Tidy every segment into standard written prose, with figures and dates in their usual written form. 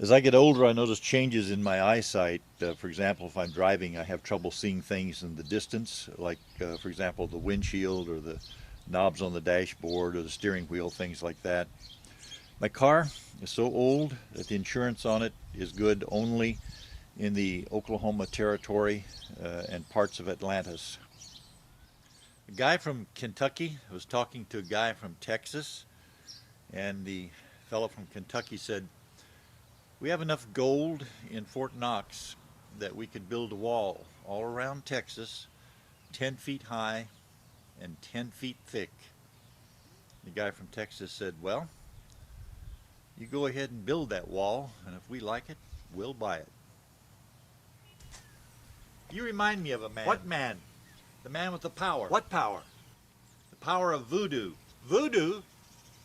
As I get older, I notice changes in my eyesight. For example, if I'm driving, I have trouble seeing things in the distance, like, for example, the windshield or the knobs on the dashboard or the steering wheel, things like that. My car is so old that the insurance on it is good only in the Oklahoma Territory and parts of Atlantis. A guy from Kentucky was talking to a guy from Texas, and the fellow from Kentucky said, "We have enough gold in Fort Knox that we could build a wall all around Texas, 10 feet high and 10 feet thick." The guy from Texas said, "Well, you go ahead and build that wall, and if we like it, we'll buy it." You remind me of a man. What man? The man with the power. What power? The power of voodoo. Voodoo?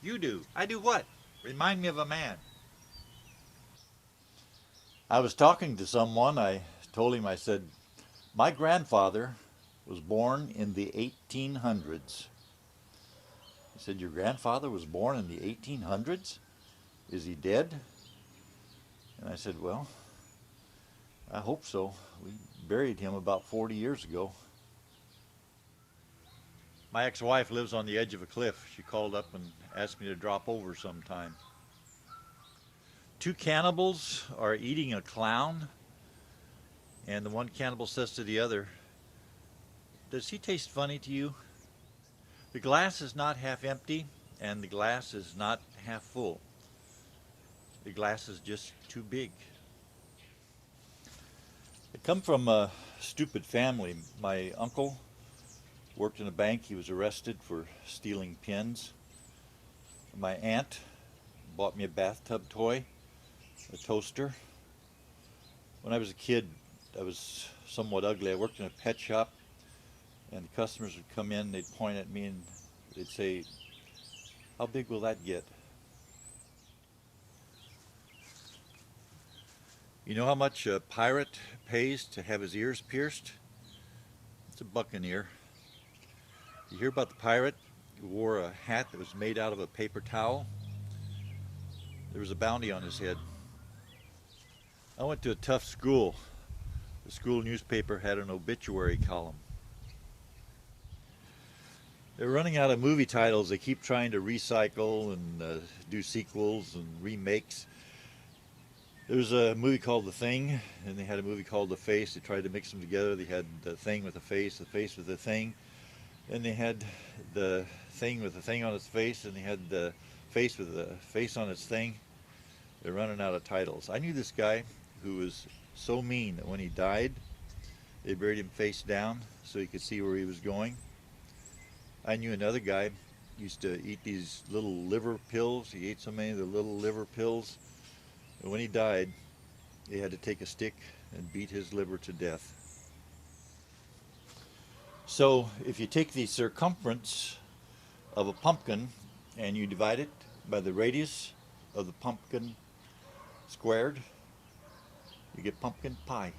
You do. I do what? Remind me of a man. I was talking to someone. I told him, I said, my grandfather was born in the 1800s. He said, your grandfather was born in the 1800s? Is he dead? And I said, well, I hope so. We buried him about 40 years ago. My ex-wife lives on the edge of a cliff. She called up and asked me to drop over sometime. Two cannibals are eating a clown, and the one cannibal says to the other, "Does he taste funny to you?" The glass is not half empty, and the glass is not half full. The glass is just too big. I come from a stupid family. My uncle worked in a bank. He was arrested for stealing pins. My aunt bought me a bathtub toy, a toaster. When I was a kid, I was somewhat ugly. I worked in a pet shop, and the customers would come in, they'd point at me, and they'd say, "How big will that get?" You know how much a pirate pays to have his ears pierced? It's a buccaneer. You hear about the pirate who wore a hat that was made out of a paper towel? There was a bounty on his head. I went to a tough school. The school newspaper had an obituary column. They're running out of movie titles. They keep trying to recycle and do sequels and remakes. There was a movie called The Thing, and they had a movie called The Face. They tried to mix them together. They had the thing with the face with the thing. Then they had the thing with the thing on its face, and they had the face with the face on its thing. They're running out of titles. I knew this guy who was so mean that when he died, they buried him face down so he could see where he was going. I knew another guy used to eat these little liver pills. He ate so many of the little liver pills. And when he died, they had to take a stick and beat his liver to death. So if you take the circumference of a pumpkin and you divide it by the radius of the pumpkin squared, you get pumpkin pie.